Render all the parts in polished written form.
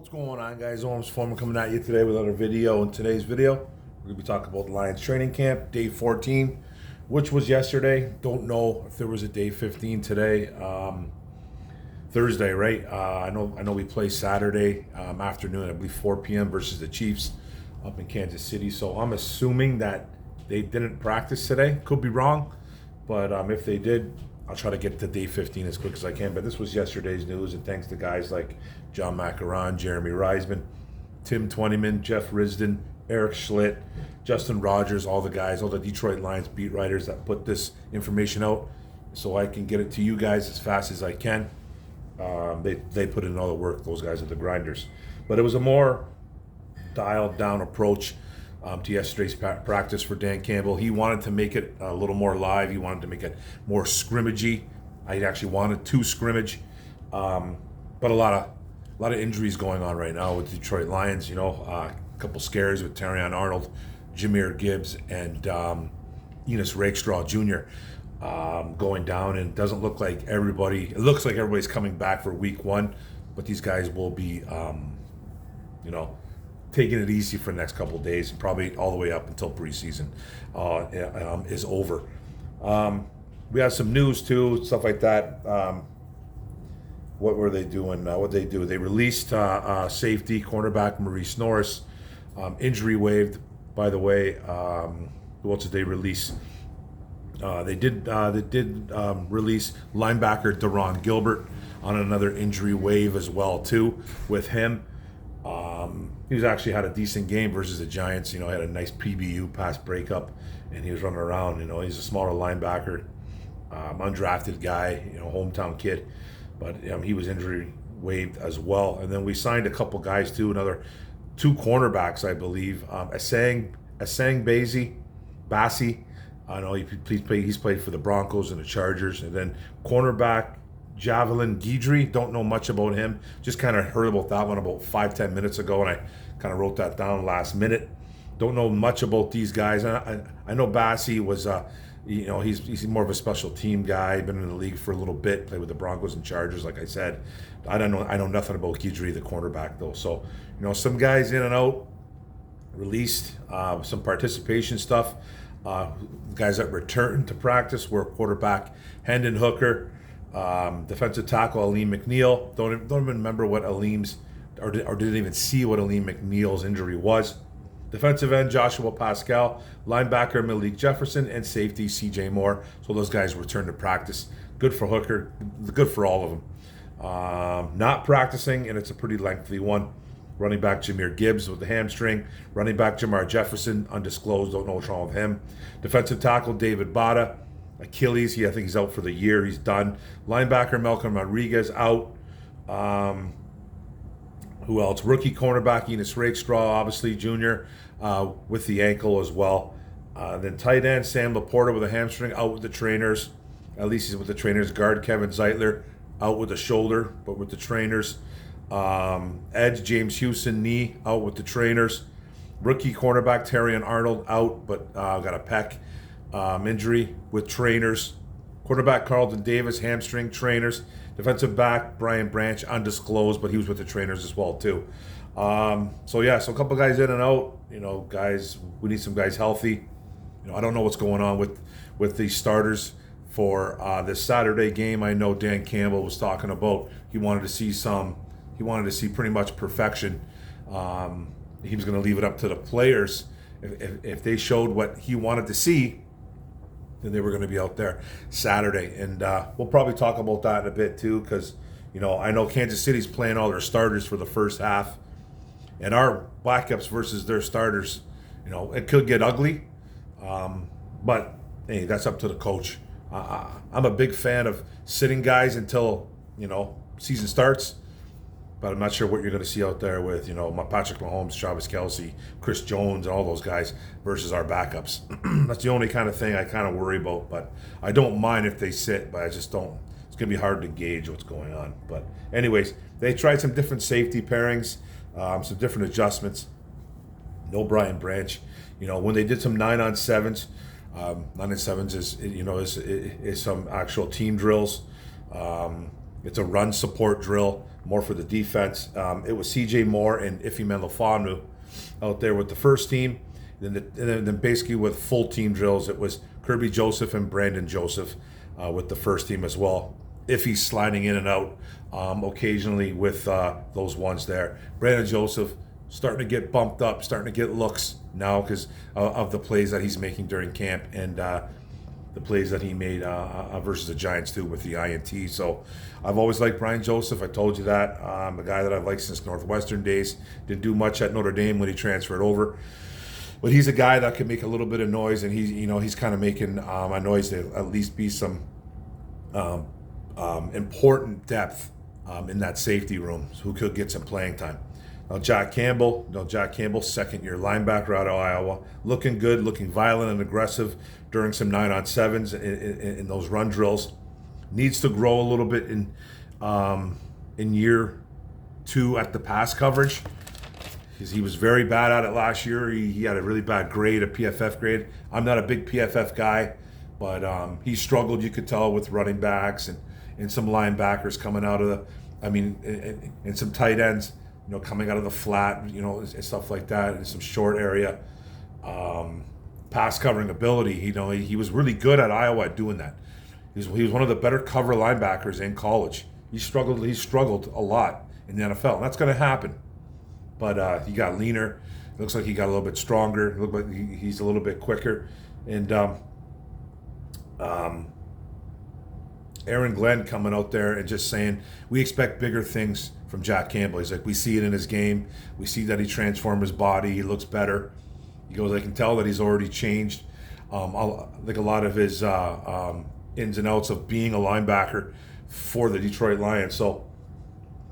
What's going on, guys? Orms Foreman coming at you today with another video. In today's video, we're going to be talking about the Lions training camp, day 14, which was yesterday. Don't know if there was a day 15 today. Thursday, right? I know we play Saturday afternoon, I believe 4 p.m. versus the Chiefs up in Kansas City. So I'm assuming that they didn't practice today. Could be wrong, but if they did, I'll try to get to day 15 as quick as I can. But this was yesterday's news, and thanks to guys like John Macaron, Jeremy Reisman, Tim Twentyman, Jeff Risden, Eric Schlitt, Justin Rogers, all the guys, all the Detroit Lions beat writers that put this information out so I can get it to you guys as fast as I can. They put in all the work, those guys are the grinders. But it was a more dialed down approach to yesterday's practice for Dan Campbell. He wanted to make it a little more live. He wanted to make it more scrimmagey. I actually wanted to scrimmage, but a lot of injuries going on right now with Detroit Lions. A couple scares with Terrion Arnold, Jahmyr Gibbs, and Enos Rakestraw Jr. Going down, and it doesn't look like everybody. It looks like everybody's coming back for week one, but these guys will be, taking it easy for the next couple of days, and probably all the way up until preseason is over. We have some news too, stuff like that. What were they doing? What they do? They released safety cornerback Maurice Norris, injury waived. By the way, what did they release? They did release linebacker Deron Gilbert on another injury waive as well too with him. He's actually had a decent game versus the Giants. Had a nice PBU pass breakup, and he was running around. He's a smaller linebacker, undrafted guy, hometown kid, but he was injury waived as well. And then we signed a couple guys too, another two cornerbacks, I believe. Asang Bassi. I know he's played for the Broncos and the Chargers. And then cornerback Javelin Guidry, don't know much about him. Just kind of heard about that one about 5-10 minutes ago, and I kind of wrote that down last minute. Don't know much about these guys. I know Bassi was, he's more of a special team guy. Been in the league for a little bit. Played with the Broncos and Chargers, like I said. I know nothing about Guidry, the cornerback, though. So some guys in and out. Released some participation stuff. Guys that returned to practice were quarterback Hendon Hooker, defensive tackle Aleem McNeil. Don't even remember what Aleem's, or didn't even see what Aleem McNeil's injury was. Defensive end Joshua Pascal, linebacker Malik Jefferson, and safety CJ Moore. So those guys returned to practice. Good for Hooker, good for all of them. Not practicing, and it's a pretty lengthy one. Running back Jahmyr Gibbs with the hamstring. Running back Jamar Jefferson, undisclosed, don't know what's wrong with him. Defensive tackle David Bada, Achilles, I think he's out for the year, he's done. Linebacker Malcolm Rodriguez out. Who else? Rookie cornerback Enos Rakestraw, obviously, junior, with the ankle as well. Then tight end Sam Laporta with a hamstring, out with the trainers. At least he's with the trainers. Guard Kevin Zeitler, out with the shoulder, but with the trainers. Edge James Houston, knee, out with the trainers. Rookie cornerback Terrion Arnold, out, but got a pec injury with trainers. Quarterback Carlton Davis, hamstring, trainers. Defensive back Brian Branch, undisclosed, but he was with the trainers as well too. So a couple guys in and out. Guys, we need some guys healthy. I don't know what's going on with the starters for this Saturday game. I know Dan Campbell was talking about he wanted to see pretty much perfection. He was going to leave it up to the players. If they showed what he wanted to see, then they were going to be out there Saturday. And we'll probably talk about that in a bit too, because, I know Kansas City's playing all their starters for the first half. And our backups versus their starters, it could get ugly. But, hey, that's up to the coach. I'm a big fan of sitting guys until, season starts. But I'm not sure what you're going to see out there with, Patrick Mahomes, Travis Kelce, Chris Jones, and all those guys versus our backups. That's the only kind of thing I kind of worry about. But I don't mind if they sit, but I just don't. It's going to be hard to gauge what's going on. But anyways, they tried some different safety pairings, some different adjustments. No Brian Branch. When they did some 9-on-7s, 9-on-7s is some actual team drills. It's a run support drill. more for the defense. It was C.J. Moore and Ife Melifonwu out there with the first team. Then basically with full team drills, it was Kirby Joseph and Brandon Joseph with the first team as well. If he's sliding in and out occasionally with those ones there. Brandon Joseph starting to get bumped up, starting to get looks now because of the plays that he's making during camp and the plays that he made versus the Giants too with the INT. So I've always liked Brian Joseph. I told you that. A guy that I've liked since Northwestern days. Didn't do much at Notre Dame when he transferred over. But he's a guy that can make a little bit of noise, and he's kind of making a noise to at least be some important depth in that safety room who could get some playing time. Now Jack Campbell, second-year linebacker out of Iowa, looking good, looking violent and aggressive during some 9-on-7s in those run drills. Needs to grow a little bit in year 2 at the pass coverage. Because he was very bad at it last year. He had a really bad grade, a PFF grade. I'm not a big PFF guy, but he struggled, you could tell, with running backs and some linebackers coming out of and some tight ends, coming out of the flat, and stuff like that, in some short area. Pass covering ability, he was really good at Iowa at doing that. He was one of the better cover linebackers in college. He struggled a lot in the NFL, and that's going to happen. But he got leaner. It looks like he got a little bit stronger. It looks like he's a little bit quicker. And Aaron Glenn coming out there and just saying, we expect bigger things from Jack Campbell. He's like, we see it in his game. We see that he transformed his body. He looks better. He goes, I can tell that he's already changed. I think a lot of his ins and outs of being a linebacker for the Detroit Lions. So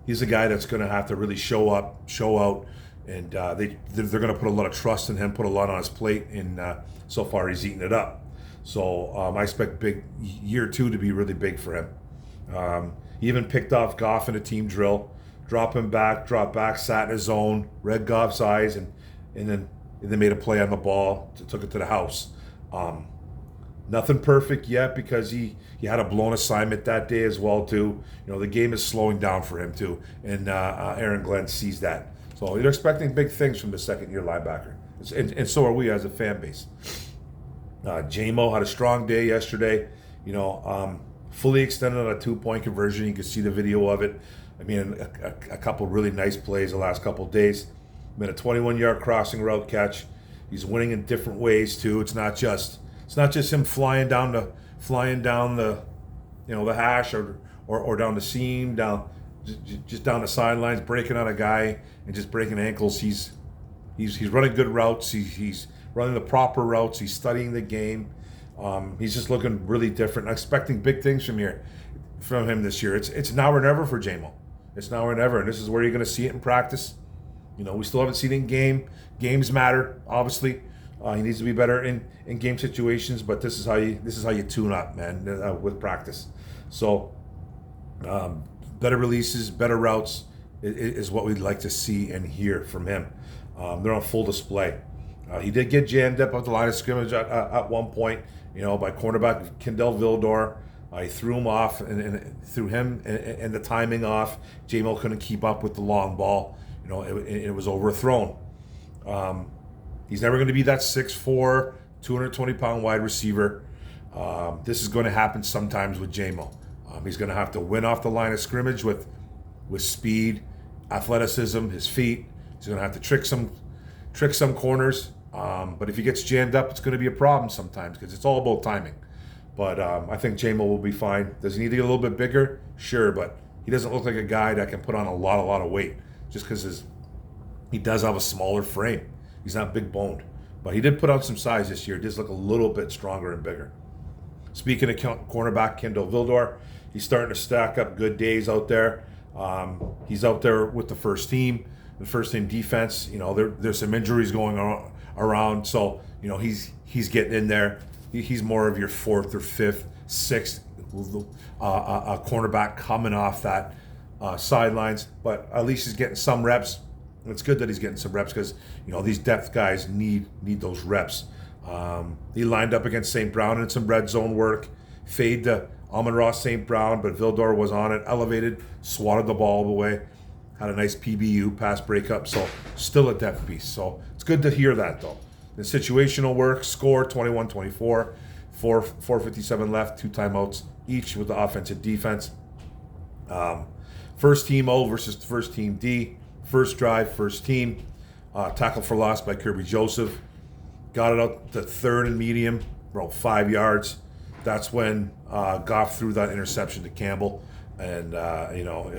he's a guy that's going to have to really show out, and they're going to put a lot of trust in him, put a lot on his plate, and so far he's eating it up. So I expect year 2 to be really big for him. He even picked off Goff in a team drill, drop back, sat in his zone, read Goff's eyes, and then made a play on the ball, took it to the house. Nothing perfect yet because he had a blown assignment that day as well too. The game is slowing down for him too, and Aaron Glenn sees that. So you're expecting big things from the second-year linebacker, and so are we as a fan base. J-Mo had a strong day yesterday. Fully extended on a 2-point conversion. You can see the video of it. A couple really nice plays the last couple of days. Made a 21-yard crossing route catch. He's winning in different ways too. It's not just him flying down the the hash or down the seam, just down the sidelines, breaking on a guy and just breaking ankles. He's running good routes. He's running the proper routes. He's studying the game. He's just looking really different. I'm expecting big things from him this year. It's now or never for J-Mo. It's now or never, and this is where you're going to see it in practice. We still haven't seen it in game. Games matter, obviously. He needs to be better in game situations, but this is how you tune up, man, with practice. So, better releases, better routes is what we'd like to see and hear from him. They're on full display. He did get jammed up at the line of scrimmage at one point, by cornerback Kendall Vildor. He threw him off, and threw him and the timing off. J-Mo couldn't keep up with the long ball. It was overthrown. He's never going to be that 6'4", 220-pound wide receiver. This is going to happen sometimes with J-Mo. He's going to have to win off the line of scrimmage with speed, athleticism, his feet. He's going to have to trick some corners. But if he gets jammed up, it's going to be a problem sometimes because it's all about timing. But I think J-Mo will be fine. Does he need to get a little bit bigger? Sure, but he doesn't look like a guy that can put on a lot of weight just because he does have a smaller frame. He's not big boned, but he did put on some size this year. He does look a little bit stronger and bigger. Speaking of cornerback Kendall Vildor, he's starting to stack up good days out there. He's out there with the first team defense. There's some injuries going around, so he's getting in there. He's more of your 4th or 5th, 6th cornerback coming off that sidelines, but at least he's getting some reps. It's good that he's getting some reps because these depth guys need those reps. He lined up against St. Brown in some red zone work, fade to Amon-Ra St. Brown, but Vildor was on it, elevated, swatted the ball away, had a nice PBU, pass breakup, so still a depth piece. So it's good to hear that, though. The situational work, score 21-24, 4:57 left, 2 timeouts each with the offense and defense. First team O versus first team D. First drive, first team. Tackle for loss by Kirby Joseph. Got it out to third and medium, about 5 yards. That's when Goff threw that interception to Campbell. And,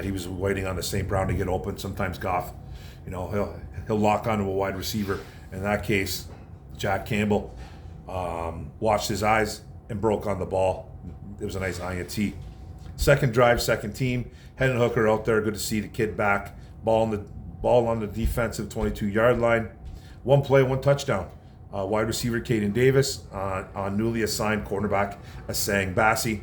he was waiting on the St. Brown to get open. Sometimes Goff, he'll lock onto a wide receiver. In that case, Jack Campbell watched his eyes and broke on the ball. It was a nice INT. Second drive, second team. Hendon Hooker out there. Good to see the kid back. Ball on the defensive 22-yard line. One play, one touchdown. Wide receiver Caden Davis on newly assigned cornerback Asang Bassi.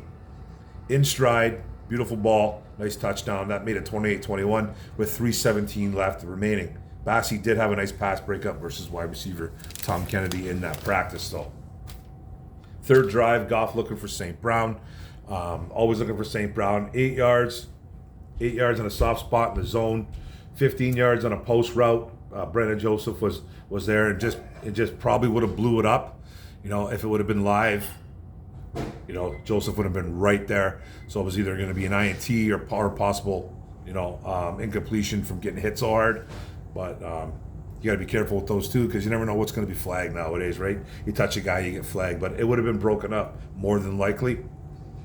In stride, beautiful ball, nice touchdown. That made it 28-21 with 3:17 left remaining. Bassi did have a nice pass breakup versus wide receiver Tom Kennedy in that practice, though. Third drive, Goff looking for St. Brown. Always looking for St. Brown. 8 yards. 8 yards in a soft spot in the zone. 15 yards on a post route. Brandon Joseph was there and just probably would have blew it up. If it would have been live, Joseph would have been right there. So it was either going to be an INT or possible, incompletion from getting hit so hard. But you got to be careful with those two because you never know what's going to be flagged nowadays, right? You touch a guy, you get flagged. But it would have been broken up more than likely.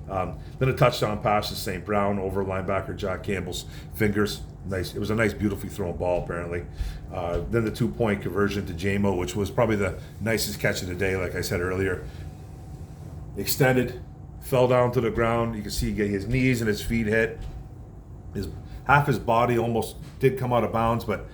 Then a touchdown pass to St. Brown over linebacker Jack Campbell's fingers. Nice. It was a nice, beautifully thrown ball, apparently. Then the 2-point conversion to JMO, which was probably the nicest catch of the day, like I said earlier. Extended, fell down to the ground. You can see his knees and his feet hit. Half his body almost did come out of bounds, but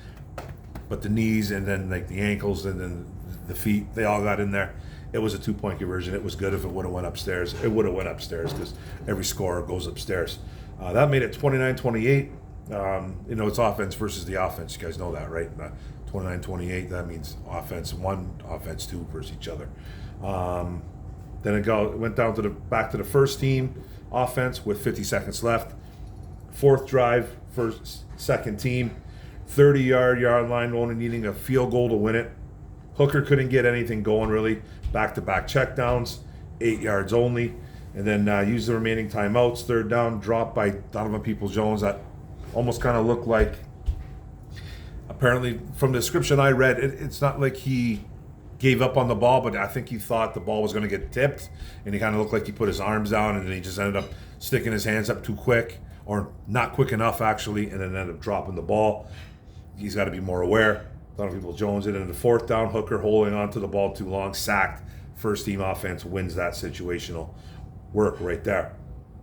the knees and then like the ankles and then the feet, they all got in there. It was a 2-point conversion. It was good if it would have went upstairs. It would have went upstairs because every scorer goes upstairs. That made it 29-28. It's offense versus the offense. You guys know that, right? 29-28, that means offense 1, offense 2 versus each other. Then it went down back to the first team offense with 50 seconds left. Fourth drive, second team. 30-yard line, only needing a field goal to win it. Hooker couldn't get anything going really. Back-to-back checkdowns, 8 yards only. And then use the remaining timeouts. Third down, dropped by Donovan Peoples-Jones. That almost kind of looked like, apparently from the description I read, it's not like he gave up on the ball, but I think he thought the ball was going to get tipped. And he kind of looked like he put his arms down and then he just ended up sticking his hands up too quick, or not quick enough actually, and then ended up dropping the ball. He's got to be more aware. Donovan Peoples-Jones in the fourth down, Hooker holding on to the ball too long, sacked. First team offense wins that situational work right there.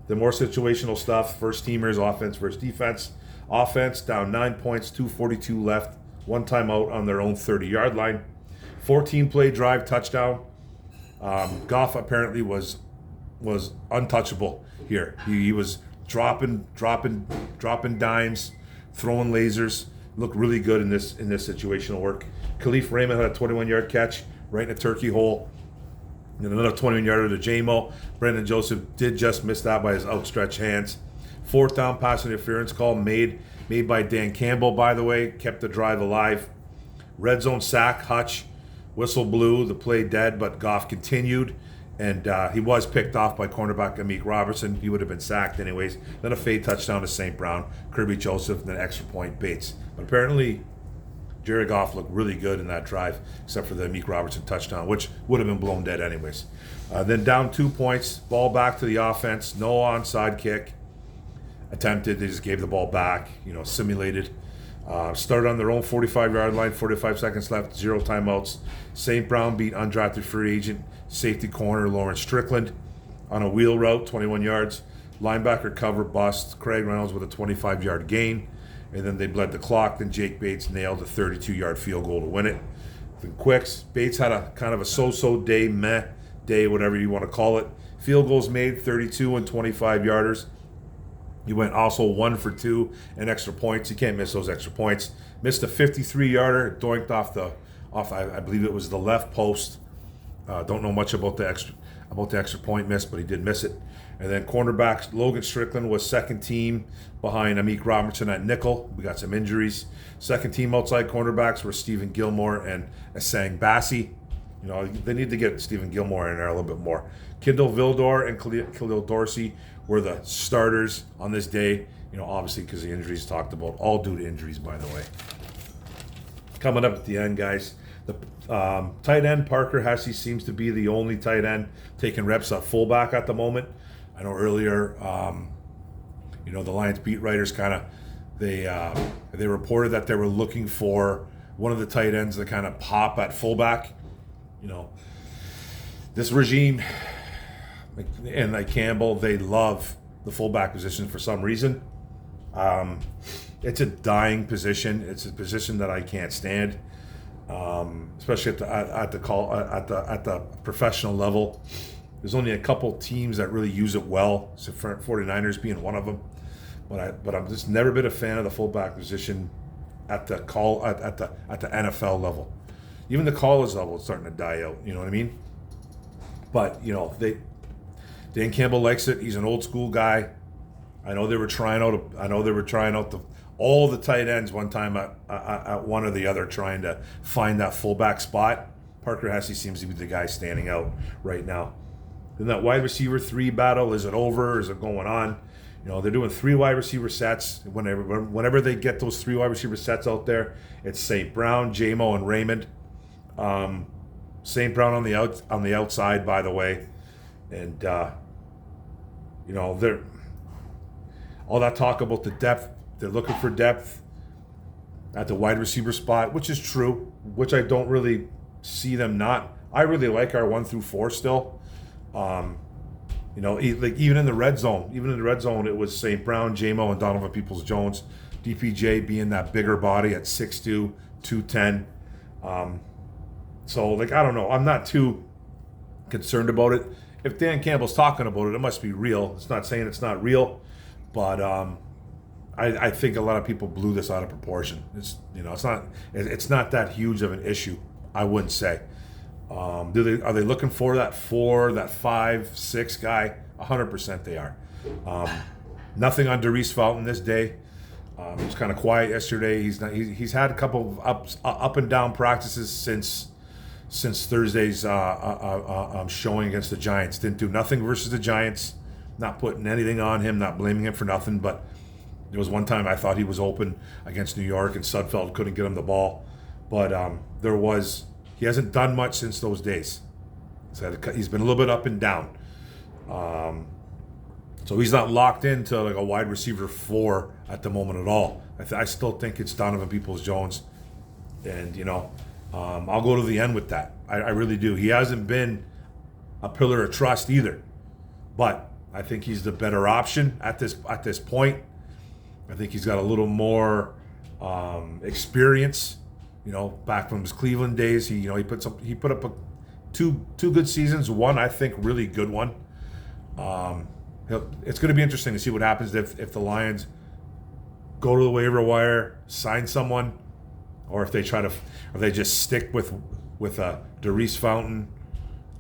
The more situational stuff, first teamers, offense versus defense. Offense down 9 points, 2:42 left, 1 timeout on their own 30-yard line. 14-play drive touchdown. Goff apparently was untouchable here. He was dropping dimes, throwing lasers. Looked really good in this situational work. Khalif Raymond had a 21-yard catch right in a turkey hole. And another 21-yarder to JMO. Brandon Joseph did just miss that by his outstretched hands. Fourth down pass interference call made by Dan Campbell, by the way. Kept the drive alive. Red zone sack, Hutch. Whistle blew, the play dead, but Goff continued. And he was picked off by cornerback Amik Robertson. He would have been sacked anyways. Then a fade touchdown to St. Brown. Kirby Joseph, and then extra point Bates. But apparently, Jared Goff looked really good in that drive, except for the Amik Robertson touchdown, which would have been blown dead anyways. Then down 2 points, ball back to the offense. No onside kick. Attempted, they just gave the ball back, simulated. Started on their own 45-yard line, 45 seconds left, 0 timeouts. St. Brown beat undrafted free agent safety corner Lawrence Strickland on a wheel route, 21 yards. Linebacker cover bust, Craig Reynolds with a 25-yard gain. And then they bled the clock. Then Jake Bates nailed a 32-yard field goal to win it. Then Quicks, Bates had a kind of a so-so day, meh day, whatever you want to call it. Field goals made, 32 and 25-yarders. He went also 1 for 2 and extra points. You can't miss those extra points. Missed a 53-yarder, doinked off I believe it was the left post. Don't know much about the extra point miss, but he did miss it. And then cornerbacks, Logan Strickland was second team behind Amik Robertson at nickel. We got some injuries. Second team outside cornerbacks were Stephen Gilmore and Asang Bassi. They need to get Stephen Gilmore in there a little bit more. Kindle Vildor and Khalil Dorsey were the starters on this day. Obviously because the injuries talked about, all due to injuries, by the way. Coming up at the end, guys, the tight end Parker Hesse seems to be the only tight end taking reps at fullback at the moment. I know earlier, the Lions beat writers they reported that they were looking for one of the tight ends to kind of pop at fullback. This regime and like Campbell, they love the fullback position for some reason. It's a dying position. It's a position that I can't stand, especially at the professional level. There's only a couple teams that really use it well, so 49ers being one of them. But I've just never been a fan of the fullback position at the NFL level. Even the college level is starting to die out. You know what I mean? But Dan Campbell likes it. He's an old school guy. I know they were trying out all the tight ends one time at one or the other, trying to find that fullback spot. Parker Hesse seems to be the guy standing out right now. Then that wide receiver 3 battle, is it over? Is it going on? They're doing 3 wide receiver sets. Whenever they get those 3 wide receiver sets out there, it's St. Brown, J-Mo, and Raymond. St. Brown on the outside, by the way. And they're all that talk about the depth. They're looking for depth at the wide receiver spot, which is true, which I don't really see them not. I really like our 1 through 4 still. Even in the red zone, it was St. Brown, J-Mo, and Donovan Peoples-Jones. DPJ being that bigger body at 6'2", 210. So, I don't know. I'm not too concerned about it. If Dan Campbell's talking about it, it must be real. It's not saying it's not real, but I think a lot of people blew this out of proportion. It's not that huge of an issue, I wouldn't say. Are they looking for that 4, that 5, 6 guy? 100% they are. Nothing on Darius Fountain this day. He was kind of quiet yesterday. He's had a couple of up and down practices since Thursday's showing against the Giants. Didn't do nothing versus the Giants. Not putting anything on him, not blaming him for nothing, but there was one time I thought he was open against New York and Sudfeld couldn't get him the ball. But he hasn't done much since those days. So he's been a little bit up and down. So he's not locked into like a wide receiver 4 at the moment at all. I still think it's Donovan Peoples-Jones. And, I'll go to the end with that. I really do. He hasn't been a pillar of trust either. But I think he's the better option at this point. I think he's got a little more experience. Back from his Cleveland days, he put up two good seasons. One, I think, really good one. It's going to be interesting to see what happens if the Lions go to the waiver wire, sign someone, or if they just stick with a Darius Fountain,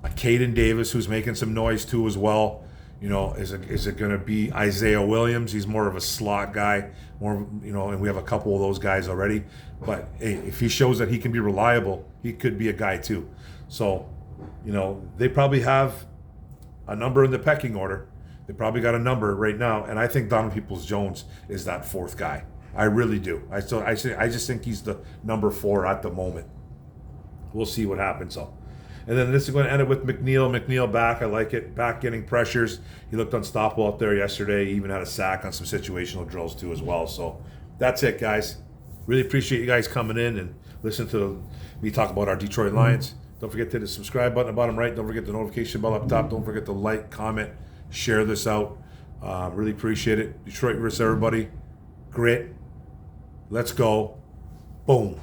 a Caden Davis who's making some noise too as well. Is it going to be Isaiah Williams? He's more of a slot guy, and we have a couple of those guys already. But hey, if he shows that he can be reliable, he could be a guy too. So, they probably have a number in the pecking order. They probably got a number right now, and I think Donovan Peoples-Jones is that 4th guy. I really do. I just think he's the number 4 at the moment. We'll see what happens though. And then this is going to end it with McNeil. McNeil back. I like it. Back getting pressures. He looked unstoppable out there yesterday. He even had a sack on some situational drills too as well. So that's it, guys. Really appreciate you guys coming in and listening to me talk about our Detroit Lions. Don't forget to hit the subscribe button at the bottom right. Don't forget the notification bell up top. Don't forget to like, comment, share this out. Really appreciate it. Detroit versus everybody. Grit. Let's go. Boom.